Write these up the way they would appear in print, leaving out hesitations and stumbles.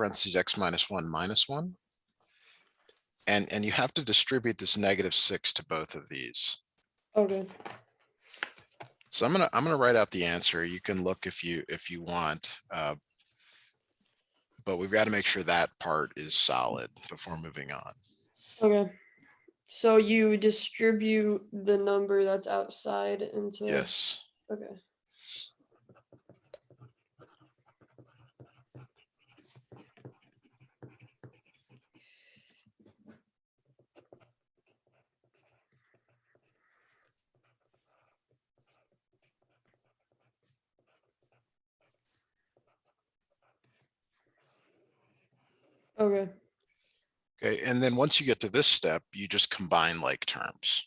parentheses x minus 1 minus 1. And you have to distribute this -6 to both of these. Okay. So I'm gonna write out the answer. You can look if you want, but we've got to make sure that part is solid before moving on. Okay. So you distribute the number that's outside into. Yes. Okay. Okay. Okay, and then once you get to this step, you just combine like terms.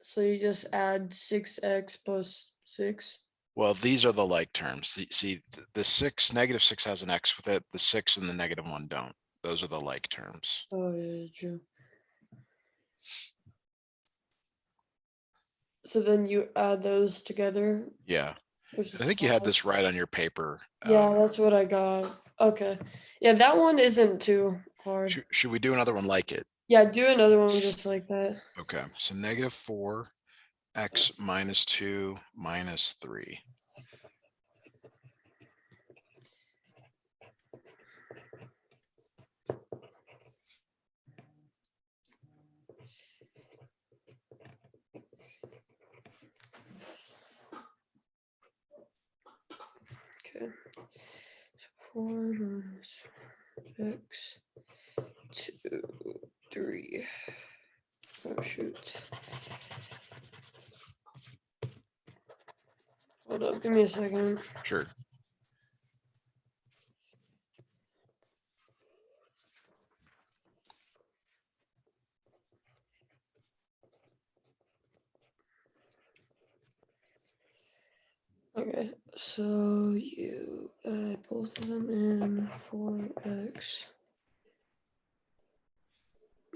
So you just add 6x plus 6. Well, these are the like terms. See, the -6 has an x with it. The 6 and the -1 don't. Those are the like terms. Oh yeah, true. So then you add those together. Yeah, Which is I think you had 5. this right on your paper. Yeah, that's what I got. Okay. Yeah, that one isn't too hard. Should we do another one like it? Yeah, do another one just like that. Okay, so -4 x minus 2 minus 3. Okay. So 4 minus x 2 3. Oh shoot. Hold up, give me a second. Sure. Okay, so you add both of them in 4x.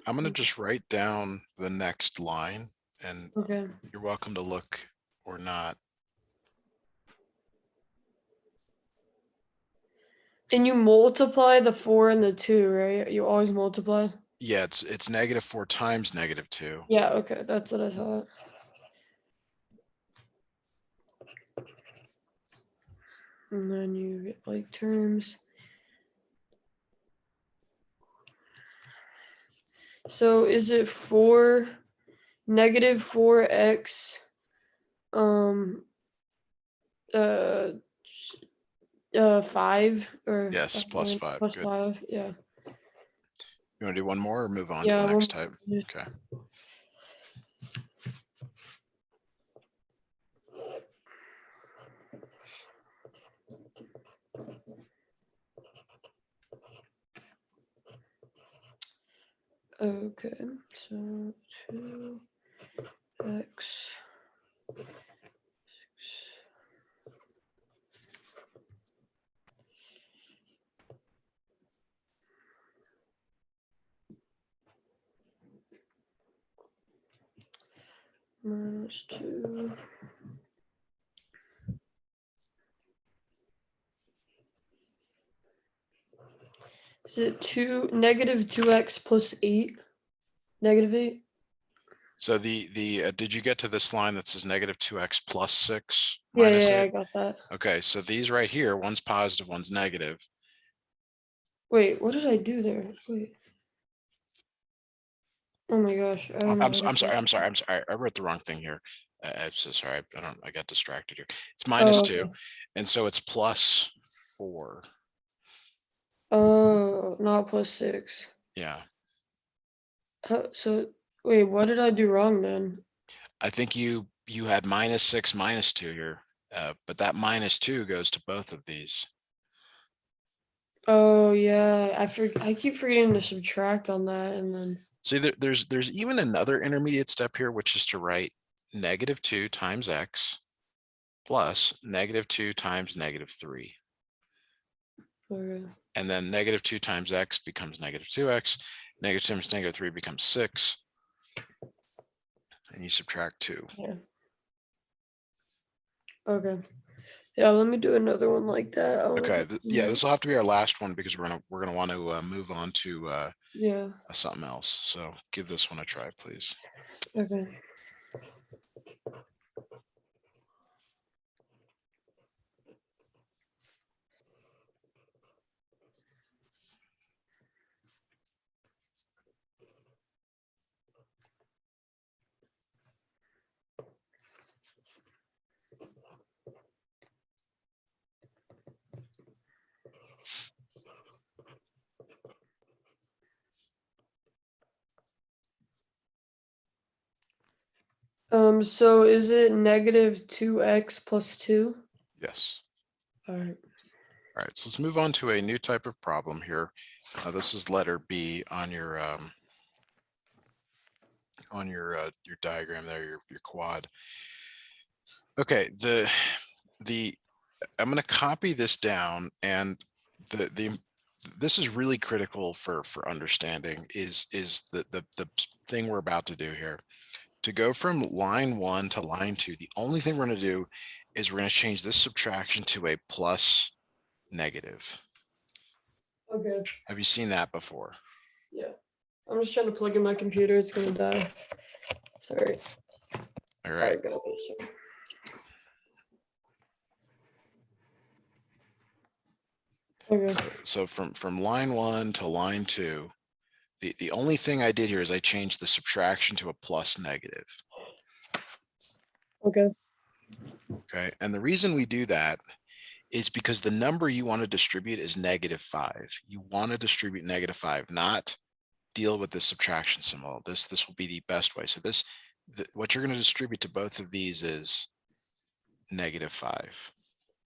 I'm going to just write down the next line, and Okay. you're welcome to look or not. And you multiply the 4 and the 2, right? You always multiply? Yeah, it's -4 times -2. Yeah, okay, that's what I thought. And then you get like terms. So is it -4x 5 or Yes, plus 5. plus Good. 5? Yeah. You want to do one more or move on to Yeah, the next type? more. Okay. Okay, so 2x 6. Minus 2. Is it -2x plus 8? -8? So did you get to this line that says -2x plus 6 Yeah, minus yeah, I 8? got that. Okay, so these right here, one's positive, one's negative. Wait, what did I do there? Wait. Oh my gosh. I don't know. I'm sorry. I wrote the wrong thing here. I'm so sorry. I got distracted here. It's Oh, -2, okay. and so it's +4. Oh, not plus 6. Yeah. So wait, what did I do wrong then? I think you had -6 -2 here, but that -2 goes to both of these. Oh yeah, I keep forgetting to subtract on that, and then See, there's even another intermediate step here, which is to write -2 times x plus -2 times -3. okay. And then -2 times x becomes -2x, -2 times -3 becomes 6. And you subtract 2. Yeah. Okay. Yeah, let me do another one like that. Okay, yeah, this will have to be our last one because we're gonna want to move on to Yeah. something else. So give this one a try, please. Okay. So is it negative 2x plus 2? Yes. All right. All right, so let's move on to a new type of problem here. This is letter B on your diagram there, your quad. Okay, I'm going to copy this down, and this is really critical for understanding is the thing we're about to do here. To go from line 1 to line 2, the only thing we're going to do is we're going to change this subtraction to a plus negative. Okay. Have you seen that before? Yeah. I'm just trying to plug in my computer. It's gonna die. Sorry. All right. Go. Sorry. Okay. So from line 1 to line 2, the only thing I did here is I changed the subtraction to a plus negative. Okay. Okay, and the reason we do that is because the number you want to distribute is -5. You want to distribute -5, not deal with the subtraction symbol. This will be the best way. So what you're going to distribute to both of these is -5.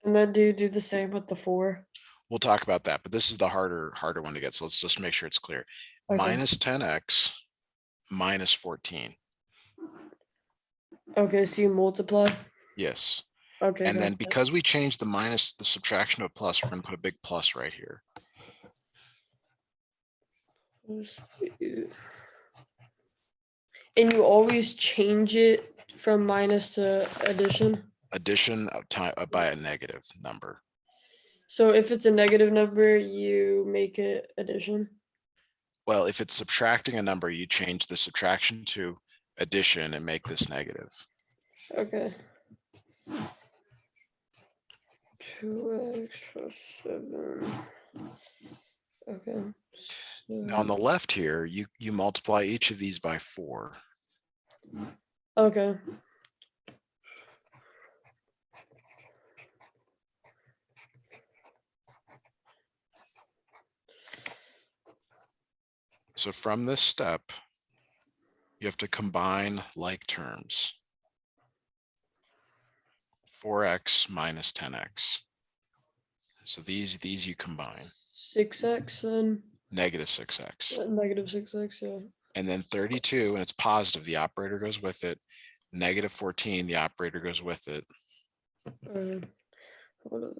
And then do the same with the 4. We'll talk about that, but this is the harder one to get. So let's just make sure it's clear. Okay. Minus 10x minus 14. Okay, so you multiply. Yes. Okay. And then Gotcha. because we changed the subtraction to a plus, we're going to put a big plus right here. And you always change it from minus to addition. Addition of time by a negative number. So if it's a negative number, you make it addition. Well, if it's subtracting a number, you change the subtraction to addition and make this negative. Okay. 2x plus 7. Okay. Now on the left here, you multiply each of these by 4. Okay. So from this step, you have to combine like terms. 4x minus 10x. So these you combine. 6x then. Negative 6x. Negative 6x, yeah. And then 32, and it's positive, the operator goes with it. Negative 14, the operator goes with it. Hold on.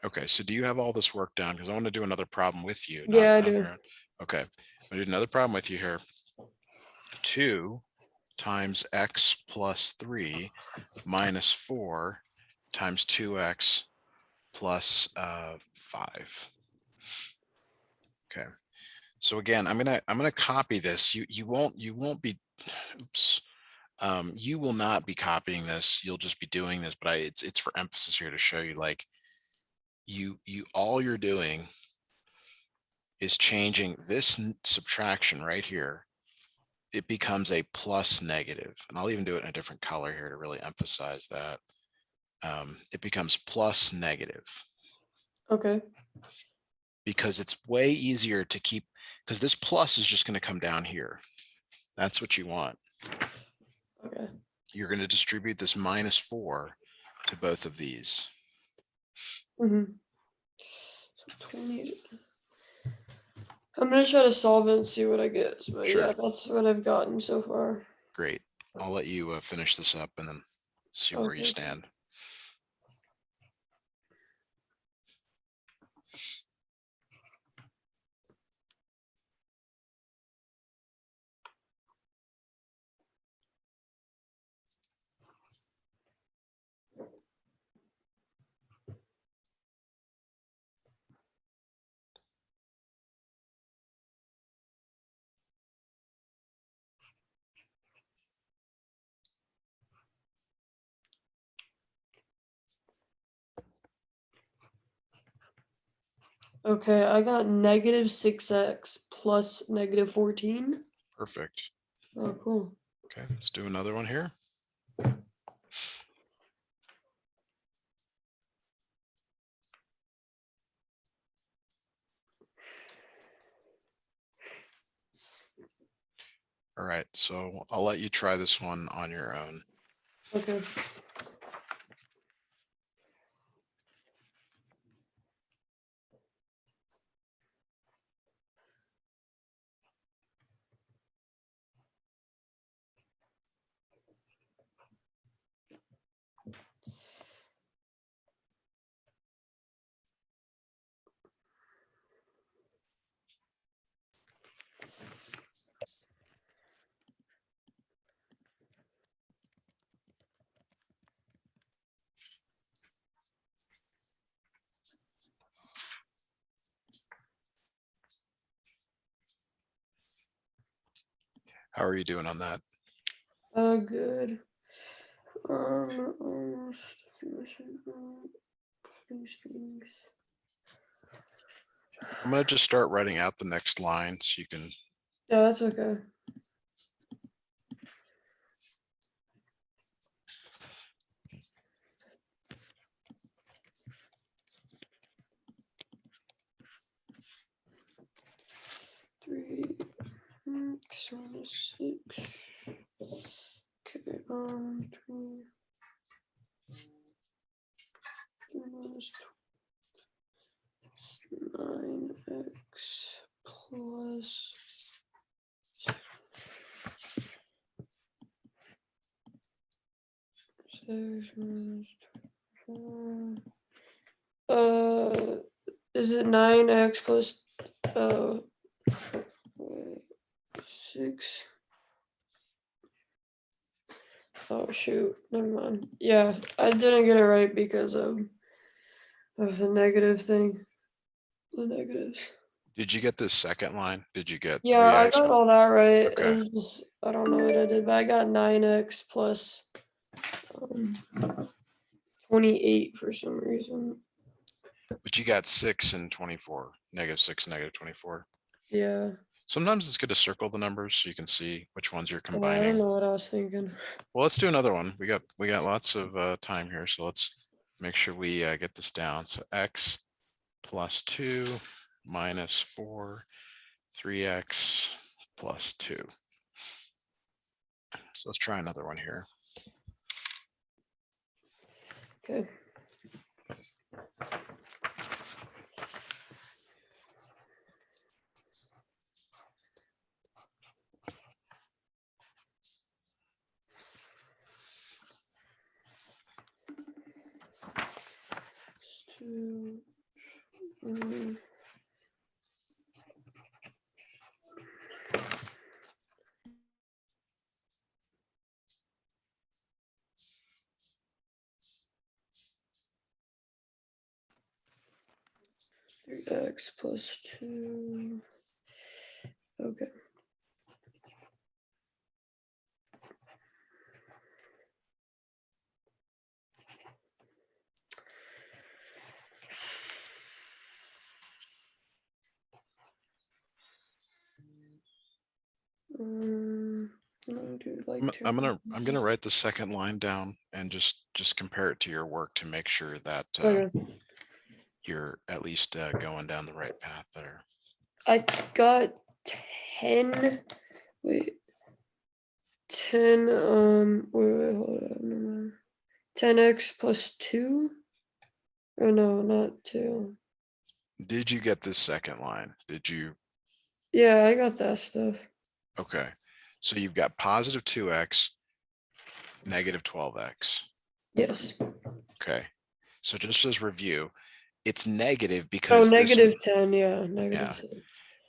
Okay, so do you have all this work down? Because I want to do another problem with you. Yeah, I do. Okay, I'm gonna do another problem with you here. 2 times x plus 3 minus 4 times 2x plus 5. Okay, so again, I'm gonna copy this. You won't be. Oops. You will not be copying this. You'll just be doing this. But it's for emphasis here to show you, like, all you're doing is changing this subtraction right here. It becomes a plus negative, and I'll even do it in a different color here to really emphasize that. It becomes plus negative. Okay. Because it's way easier to keep, because this plus is just going to come down here. That's what you want. Okay. You're going to distribute this -4 to both of these. So 20. I'm gonna try to solve it and see what I get. But Sure. yeah, that's what I've gotten so far. Great. I'll let you finish this up and then see where you Okay. stand. Okay, I got negative 6x plus negative 14. Perfect. Oh, cool. Okay, let's do another one here. All right, so I'll let you try this one on your own. Okay. How are you doing on that? Good. Almost finishing these things. I'm going to just start writing out the next line so you can. Yeah, that's okay. Three x minus 6. Okay, 3 minus 9x plus 6 minus 4. Is it 9x plus wait, 6? Oh shoot, never mind. Yeah, I didn't get it right because of the negative thing. The negatives. Did you get this second line? Did you get Yeah, 3x? I got all that right. Okay. It's just I don't know what I did, but I got 9x plus 28 for some reason. But you got 6 and 24. -6, -24. Yeah. Sometimes it's good to circle the numbers so you can see which ones you're I don't combining. know what I was thinking. Well, let's do another one. We got lots of time here, so let's make sure we get this down. So x plus 2 minus 4, 3x plus 2. So let's try another one here. Okay. Two. 3x plus 2. Okay. Do like I'm gonna write the second line down and just compare it to your work to make sure that Okay. you're at least going down the right path there. I got 10. Wait. 10. Wait, hold on. Never mind. 10x plus 2. Or no, not 2. Did you get this second line? Did you Yeah, I got that stuff. Okay, so you've got positive 2x, negative 12x. Yes. Okay, so just as review, it's negative Oh, because this, -10, yeah, yeah, -10.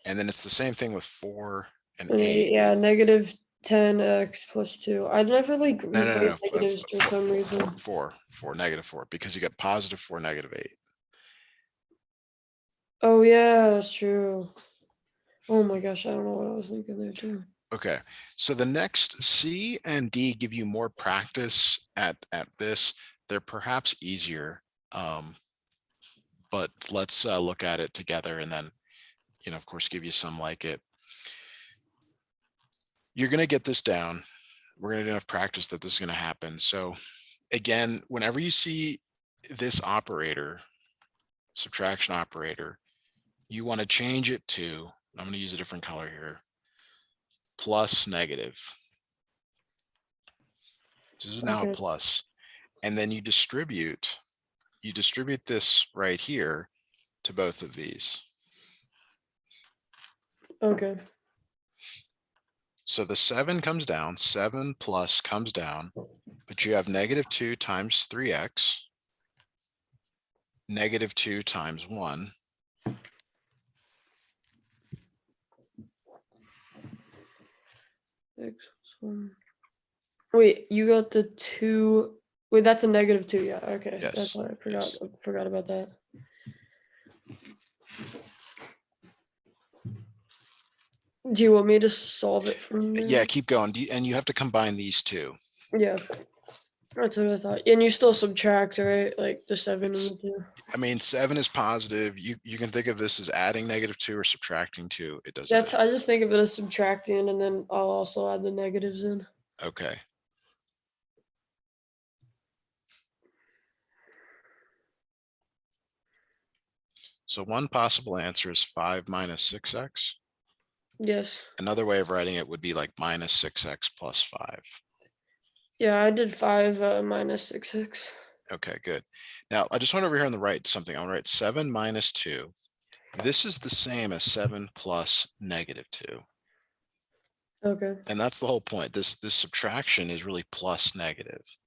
and then it's the same thing with 4 and And 8. yeah, -10x plus 2. I never like No, no, no, write no. negatives for some reason. 4, negative 4, because you got positive 4, negative 8. Oh yeah, that's true. Oh my gosh, I don't know what I was thinking there too. Okay, so the next C and D give you more practice at this. They're perhaps easier, but let's look at it together and then, of course, give you some like it. You're going to get this down. We're going to do enough practice that this is going to happen. So again, whenever you see this operator, subtraction operator, you want to change it to, I'm going to use a different color here, plus negative. This is now a Okay. plus. And then you distribute this right here to both of these. Okay. So the 7 comes down, 7 plus comes down, but you have -2 times 3x, -2 times 1. Wait, you got the 2. Wait, that's a -2. Yeah, okay. Yes, That's what I forgot. yes. I forgot about that. Do you want me to solve it from there? Yeah, keep going. And you have to combine these two. Yeah. That's what I thought. And you still subtract, right? Like the 7 and the 2. I mean, 7 is positive. You can think of this as adding -2 or subtracting 2. It doesn't That's matter. I just think of it as subtracting, and then I'll also add the negatives in. Okay. So one possible answer is 5 minus 6x. Yes. Another way of writing it would be like minus 6x plus 5. Yeah, I did 5 minus 6x. Okay, good. Now I just want over here on the right something. I want to write 7 minus 2. This is the same as 7 plus -2. Okay. And that's the whole point. This subtraction is really plus negative.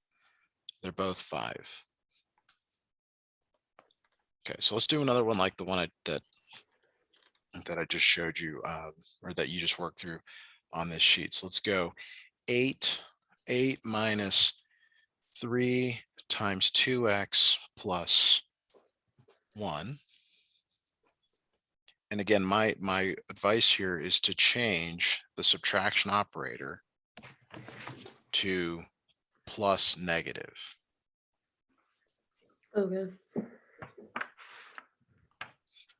They're both 5. Okay, so let's do another one like the one that I just showed you, or that you just worked through on this sheet. So let's go 8 minus 3 times 2x plus 1. And again, my advice here is to change the subtraction operator to plus negative. Okay.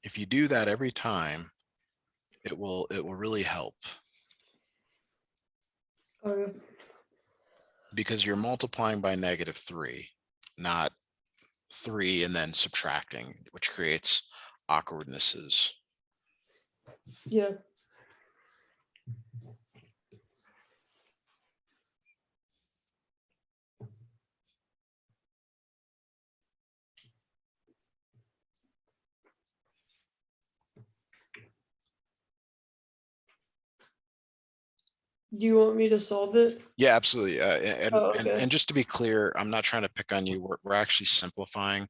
If you do that every time, it will really help, Okay. because you're multiplying by -3, not 3 and then subtracting, which creates awkwardnesses. Yeah. Do you want me to solve it? Yeah, absolutely. Oh, okay. And just to be clear, I'm not trying to pick on you. We're actually simplifying.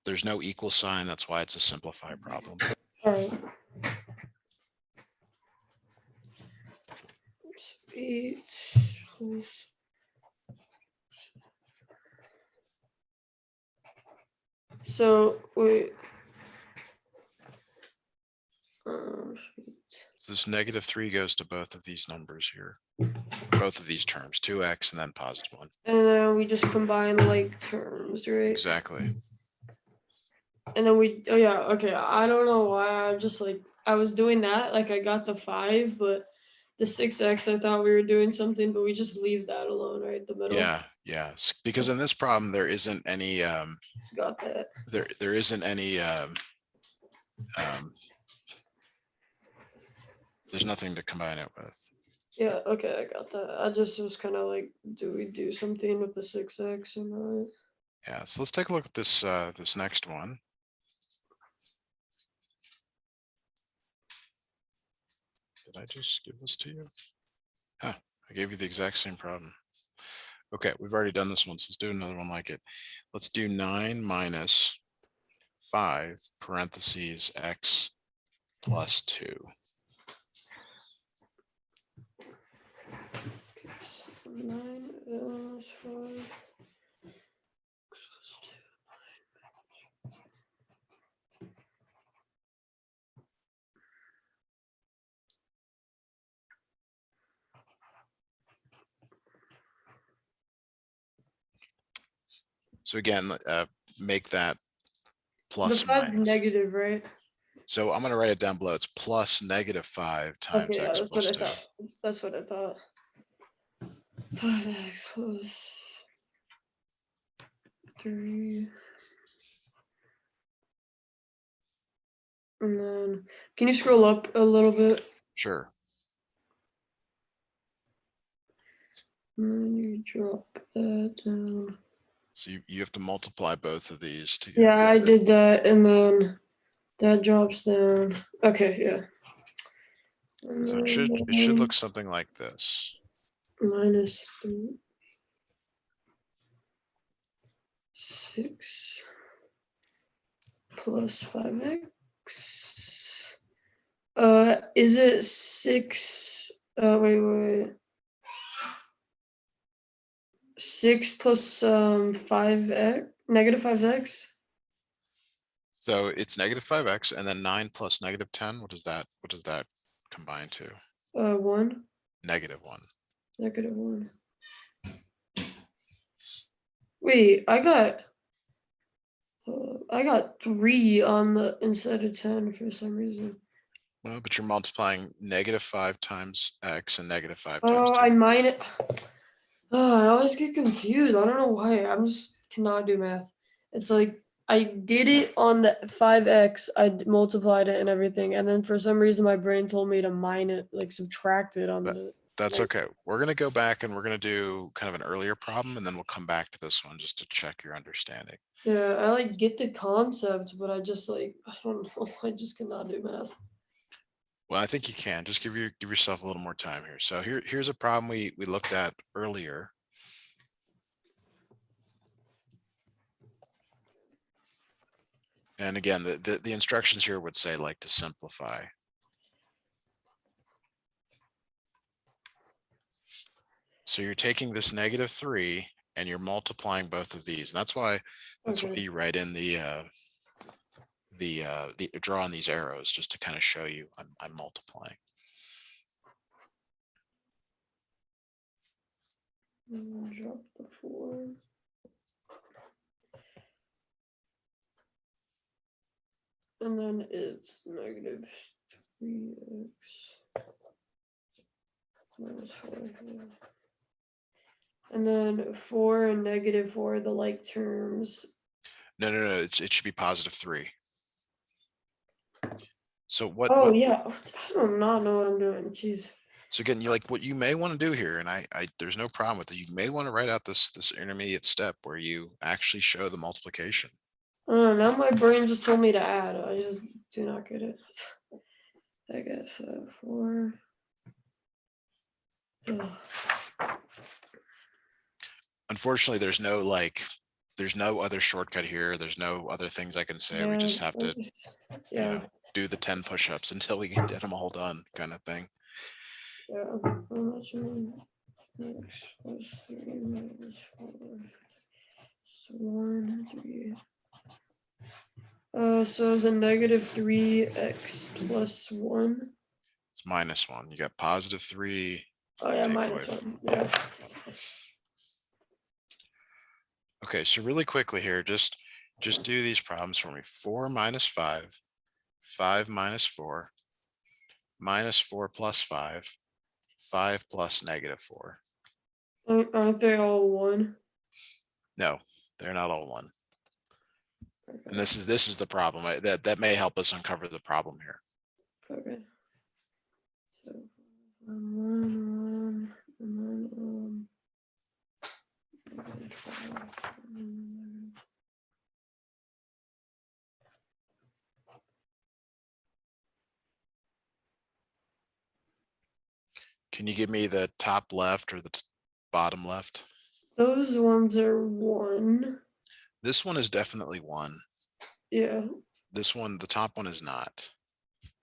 There's no equal sign. That's why it's a simplify problem. All right. 8. So wait. This -3 goes to both of these numbers here, both of these terms, 2x and then +1. And then we just combine like terms, right? Exactly. And then oh yeah, okay. I don't know why I'm just like I was doing that. Like I got the 5, but the 6x I thought we were doing something, but we just leave that alone, right? The middle. Yeah, yeah. Because in this problem, there isn't any Got that. there isn't any there's nothing to combine it with. Yeah, okay, I got that. I just was kind of like, do we do something with the 6x or not? Yeah, so let's take a look at this this next one. Did I just give this to you? Huh, I gave you the exact same problem. Okay, we've already done this one, so let's do another one like it. Let's do 9 minus 5 parentheses x plus 2. 9 minus 5. So again, make that The plus 5 minus. negative, right? So I'm going to write it down below. It's plus -5 times Okay, yeah, x that's what plus I 2. thought. That's what I thought. 5x plus 3. And then, can you scroll up a little bit? Sure. And then you drop that down. So you have to multiply both of these together. Yeah, I did that, and then that drops down. Okay, yeah. And So it then, should look something like this. minus 3. 6 plus 5x. Is it 6? Wait. 6 plus 5x, negative 5x. So it's -5x and then 9 plus -10. What does that combine to? 1, -1. negative 1. Wait, I got 3 on the instead of 10 for some reason. Well, but you're multiplying -5 times x and -5 times Oh, 2. I mine it. Oh, I always get confused. I don't know why. I'm just cannot do math. It's like I did it on the 5x. Multiplied it and everything, and then for some reason my brain told me to mine it, like subtract it on the. That's okay. We're going to go back and we're going to do kind of an earlier problem, and then we'll come back to this one just to check your understanding. Yeah, I like get the concept, but I just like I don't know. I just cannot do math. Well, I think you can. Just give yourself a little more time here. So here's a problem we looked at earlier. And again, the instructions here would say like to simplify. So you're taking this -3 and you're multiplying both of these. And that's why Okay. you write in the draw on these arrows just to kind of show you I'm multiplying. Drop the 4. And then it's negative 3x minus 4. Yeah. And then 4 and negative 4 are the like terms. No. It should be +3. So Oh yeah, I do not know what I'm doing. Jeez. So again, you like what you may want to do here, and I there's no problem with it. You may want to write out this intermediate step where you actually show the multiplication. Now my brain just told me to add. I just do not get it. I guess 4. Ugh. Unfortunately, there's no other shortcut here. There's no other things I can say. We Yeah, just have to, yeah, do the 10 push-ups until we get them all done, kind of thing. yeah. I'm not sure. X plus 3 minus 4. So 1, 3. So it's a negative 3x plus 1. It's -1. You got +3. Oh yeah, Take minus away. 1. Yeah. Okay, so really quickly here, just do these problems for me. 4 minus 5, 5 minus 4, -4 plus 5, 5 plus -4. Aren't they all 1? No, they're not all 1. Okay. And this is the problem. That may help us uncover the problem here. Okay. So 1, 1, and then Can you give me the top left or the bottom left? Those ones are 1. This one is definitely 1. Yeah. This one, the top one is not.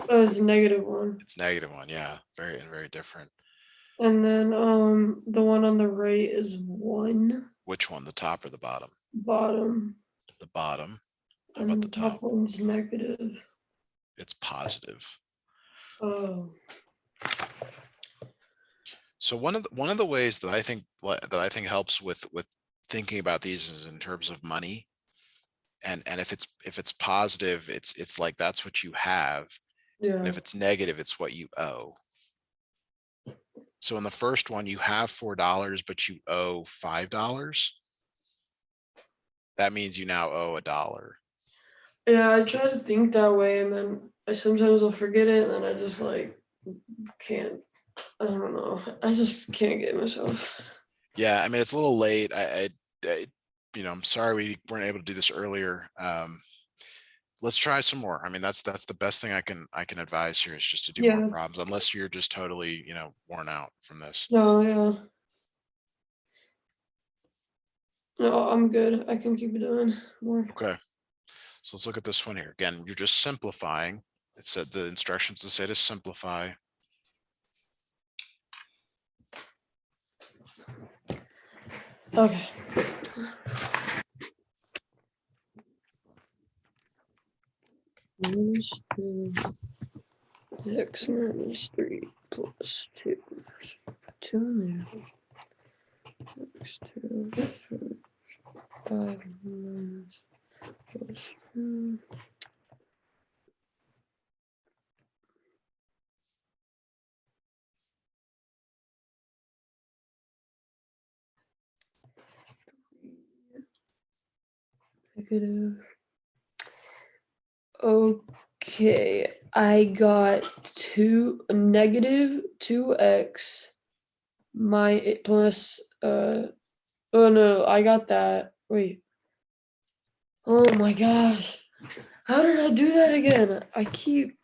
Oh, it's -1. It's -1. Yeah, very different. And then the one on the right is 1. Which one, the top or the bottom? Bottom. The bottom. How And about the the top? top one's negative. It's positive. Oh. So one of the ways that I think helps with thinking about these is in terms of money. And if it's positive, it's like that's what you have. And Yeah. if it's negative, it's what you owe. So in the first one, you have $4, but you owe $5. That means you now owe $1. Yeah, I try to think that way, and then I sometimes will forget it, and then I just like can't. I don't know. I just can't get myself. Yeah, I mean it's a little late. I'm sorry we weren't able to do this earlier. Let's try some more. I mean that's the best thing I can advise here is just to do more Yeah. problems, unless you're just totally worn out from this. No. Yeah. No, I'm good. I can keep doing more. Okay, so let's look at this one here again. You're just simplifying. It said the instructions to say to simplify. Okay. X minus 3 plus 2. 2 in there. X2 5 minus plus 2. Negative. Okay, I got -2x plus oh no, I got that. Wait. Oh my gosh. How did I do that again? I keep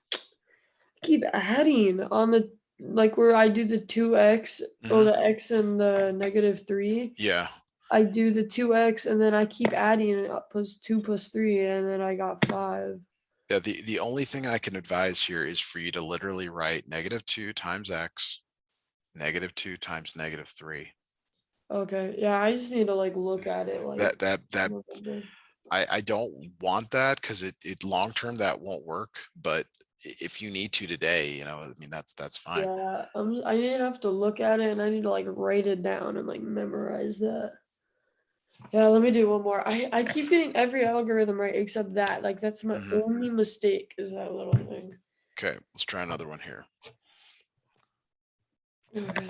adding on the like where I do the 2x or the x and the -3. Yeah. I do the 2x and then I keep adding it up plus 2 plus 3 and then I got 5. Yeah, the only thing I can advise here is for you to literally write -2 times x, -2 times -3. Okay, yeah, I just need to like look at it like That remember. I don't want that because it long term that won't work. But if you need to today, I mean that's fine. Yeah, I need to have to look at it and I need to like write it down and like memorize that. Yeah, let me do one more. I keep getting every algorithm right except that. Like that's my only mistake is that little thing. Okay, let's try another one here. Okay.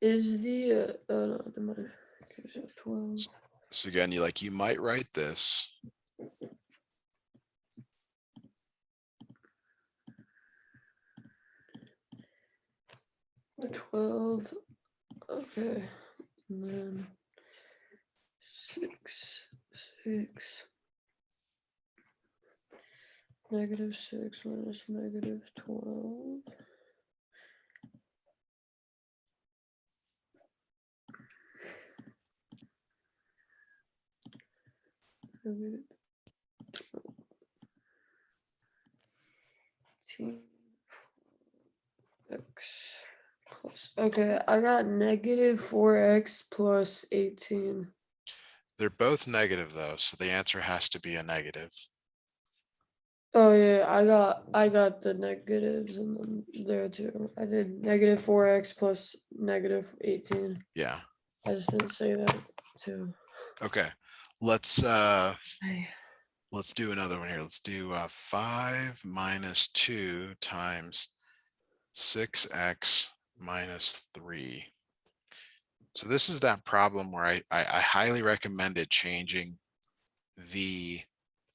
Is the no, never mind. Okay, so 12. So again, you might write this. - 12. Okay. And then 6. -6 minus -12. X plus. Okay, I got -4x plus 18. They're both negative though, so the answer has to be a negative. Oh yeah, I got the negatives and then there too. I did -4x plus -18. Yeah. I just didn't say that too. Okay. Let's do another one here. Let's do 5 minus 2 times 6x minus 3. So this is that problem where I highly recommended changing the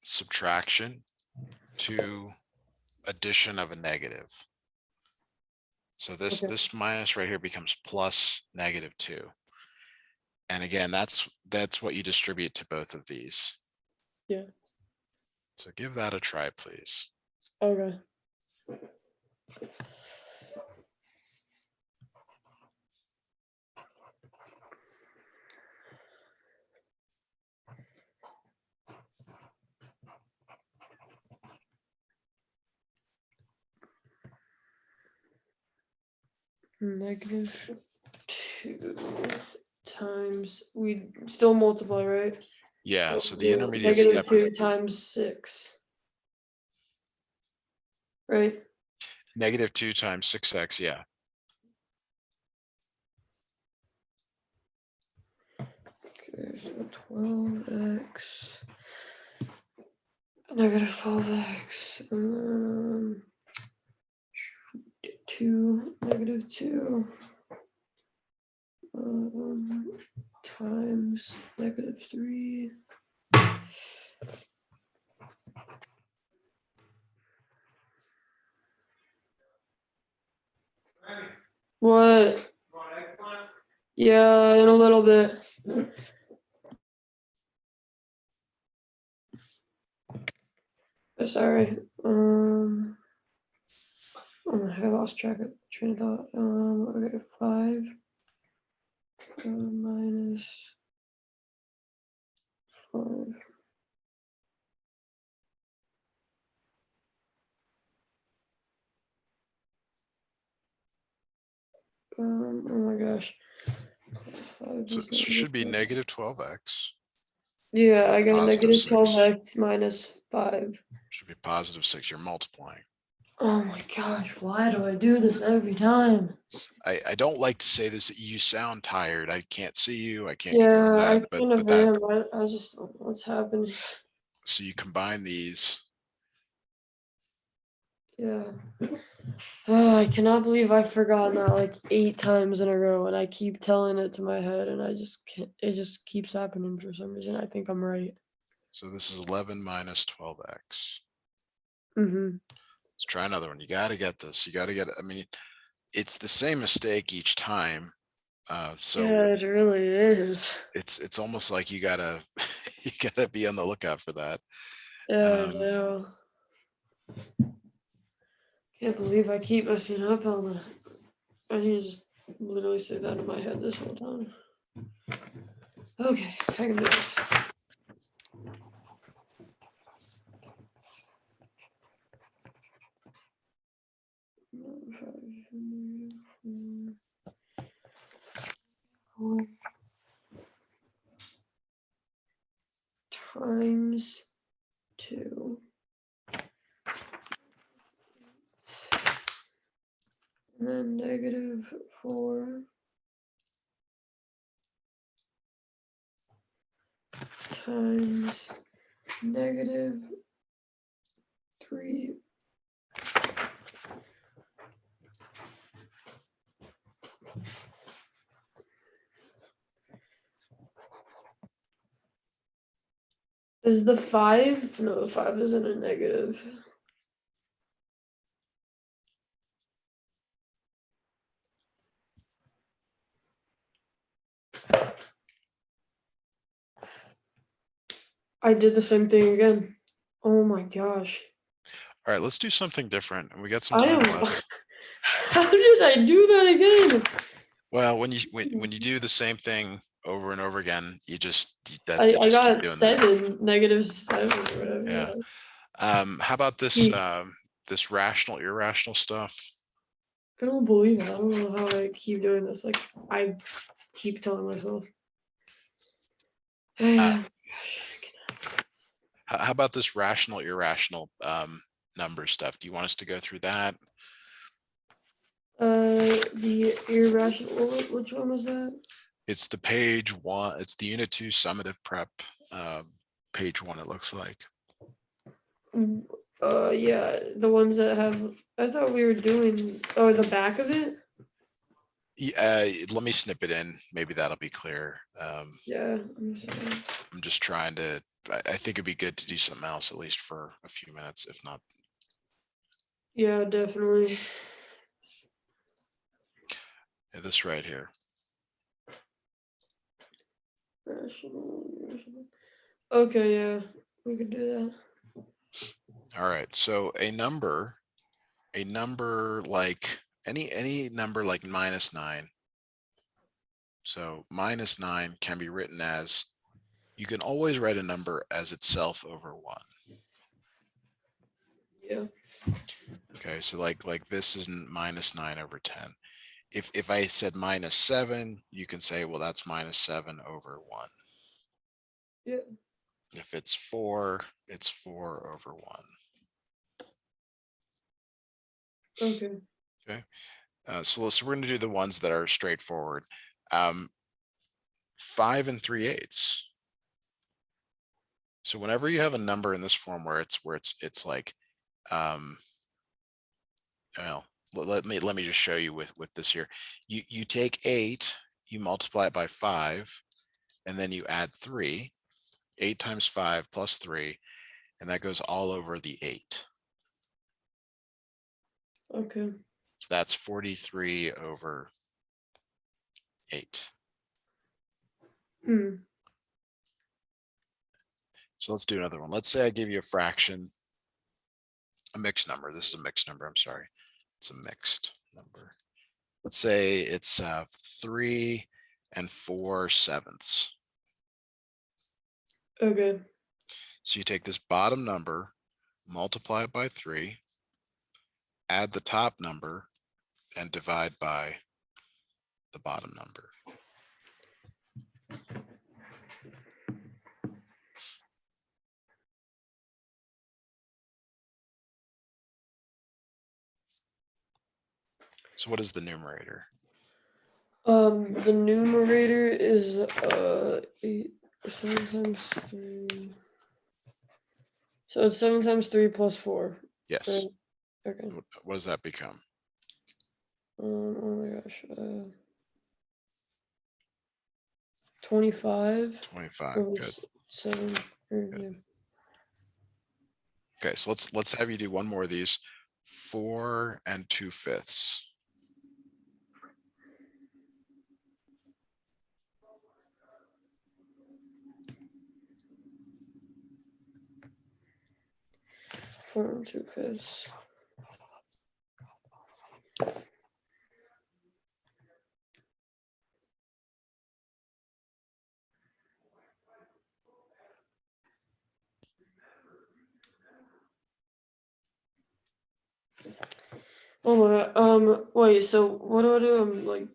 subtraction to addition of a negative. So this Okay. this minus right here becomes plus -2. And again, that's what you distribute to both of these. Yeah. So give that a try, please. Okay. -2 times, we still multiply, right? Yeah, So so the we'll do intermediate step is -2 times 6. Right? -2 times 6x. Yeah. Okay, so 12x, -12x, and then 2, -2, times -3. What? Yeah, in a little bit. Sorry. Oh, I lost track of train of thought. Okay, 5 minus 5. Oh my gosh. 5 So is it should be -12. -12x. Yeah, I got a Positive 6. -12x minus 5. Should be +6. You're multiplying. Oh my gosh, why do I do this every time? I don't like to say this. You sound tired. I can't see you. I can't confirm Yeah, I that. kind of But that, am. I was just, what's happening? so you combine these. Yeah. Oh, I cannot believe I've forgotten that like 8 times in a row, and I keep telling it to my head, and I just can't. It just keeps happening for some reason. I think I'm right. So this is 11 minus 12x. Mm-hmm. Let's try another one. You got to get this. You got to get it. I mean, it's the same mistake each time. So Yeah, it really is. it's almost like you gotta you gotta be on the lookout for that. Yeah, I know. Can't believe I keep messing up on that. I need to just literally say that in my head this whole time. Okay, I can do this. Times 2. And then -4 times -3. Is the 5? No, the 5 isn't a negative. I did the same thing again. Oh my gosh. All right, let's do something different. And we got some I time am. left. How did I do that again? Well, when you do the same thing over and over again, you just you I just keep got doing that. 7, -7 or whatever. Yeah. How about this Gee, this rational irrational stuff? I don't believe it. I don't know how I keep doing this. Like I keep telling myself. Uh, Gosh, how about this rational irrational number stuff? Do you want us to go through that? the irrational. Which one was that? It's the page 1. It's the unit 2 summative prep page 1. It looks like. Yeah, the ones that have. I thought we were doing. Oh, the back of it. Let me snip it in. Maybe that'll be clear. Yeah, I'm sorry. I'm just trying to, I think it'd be good to do something else, at least for a few minutes, if not. Yeah, definitely. This right here. Rational. Okay, yeah, we could do All right. So a number like any number like -9. So -9 can be written as, you can always write a number as itself over 1. that. Yeah. Okay, so like this is -9 over 10. If I said -7, you can say, well, that's -7 over 1. Yeah. If it's 4, it's 4 over 1. Okay. Okay. So we're going to do the ones that are straightforward. 5 3/8. So whenever you have a number in this form where it's like, well, let me just show you with this here. You take 8, you multiply it by 5, and then you add 3. 8 times 5 plus 3, and that goes all over the 8. Okay. So that's 43 over 8. Hmm. So let's do another one. Let's say I give you a fraction, a mixed number. This is a mixed number. I'm sorry. It's a mixed number. Let's say it's 3 4/7. Okay. So you take this bottom number, multiply it by 3, add the top number, and divide by the bottom number. So what is the numerator? The numerator is 8 7 times 3. So it's 7 times 3 plus 4. Yes. Right? Okay. What does that become? Oh my gosh. 25. 25. Over Good. 7. Yeah. Okay, so let's have you do one more of these. 4 2/5. 4 2/5. Oh my god. Wait, so what do I do? I'm like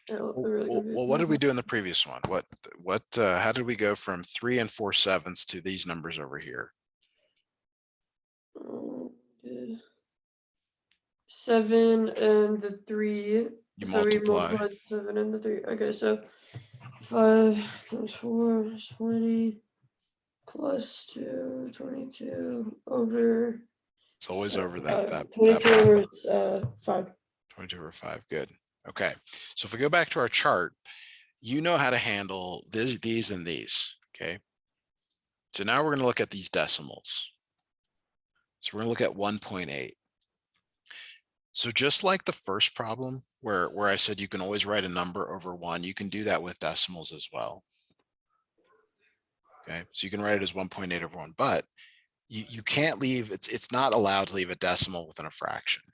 really confused. What did we do in the previous one? How did we go from 3 4/7 to these numbers over here? Did 7 and the 3. You So we multiply. multiplied 7 and the 3. Okay, so 5 times 4 is 20 plus 2, 22 over. It's always over that 22 over 5. 22 over 5. Good. Okay. So if we go back to our chart, you know how to handle these and these. Okay. So now we're going to look at these decimals. So we're going to look at 1.8. So just like the first problem where I said you can always write a number over 1, you can do that with decimals as well. Okay, so you can write it as 1.8 over 1, but you can't leave, it's not allowed to leave a decimal within a fraction.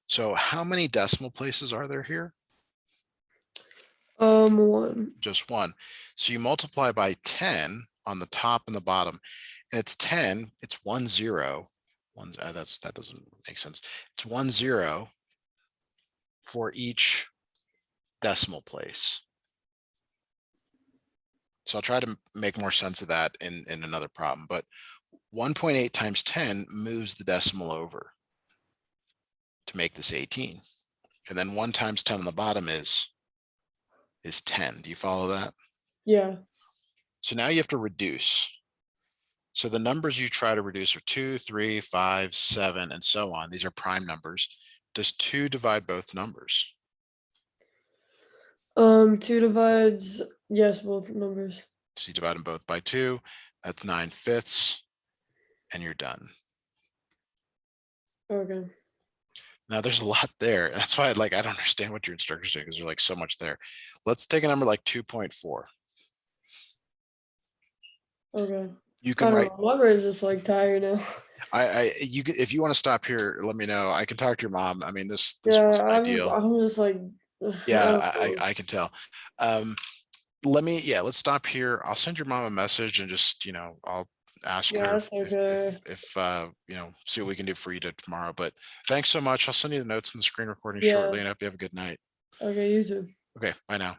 So how many decimal places are there here? 1. Just 1. So you multiply by 10 on the top and the bottom, and it's 10, it's 1 0. That doesn't make sense. It's 1 0 for each decimal place. So I'll try to make more sense of that in another problem, but 1.8 times 10 moves the decimal over to make this 18. And then 1 times 10 on the bottom is 10. Do you follow that? Yeah. So now you have to reduce. So the numbers you try to reduce are 2, 3, 5, 7, and so on. These are prime numbers. Does 2 divide both numbers? 2 divides, yes, both numbers. So you divide them both by 2. That's 9/5, and you're done. Okay. Now there's a lot there. That's why I don't understand what your instructors do, because there's like so much there. Let's take a number like 2.4. Okay. You I can don't write, know. My brain's just like tired now. if you want to stop here, let me know. I can talk to your mom. I mean, this Yeah, wasn't I'm ideal. I'm just like I Yeah, don't know. I can tell. Let's stop here. I'll send your mom a message and just, I'll ask Yeah, her it's okay. if see what we can do for you tomorrow. But thanks so much. I'll send you the notes and the screen recording Yeah. shortly, and I hope you have a good night. Okay, you too. Okay, bye now.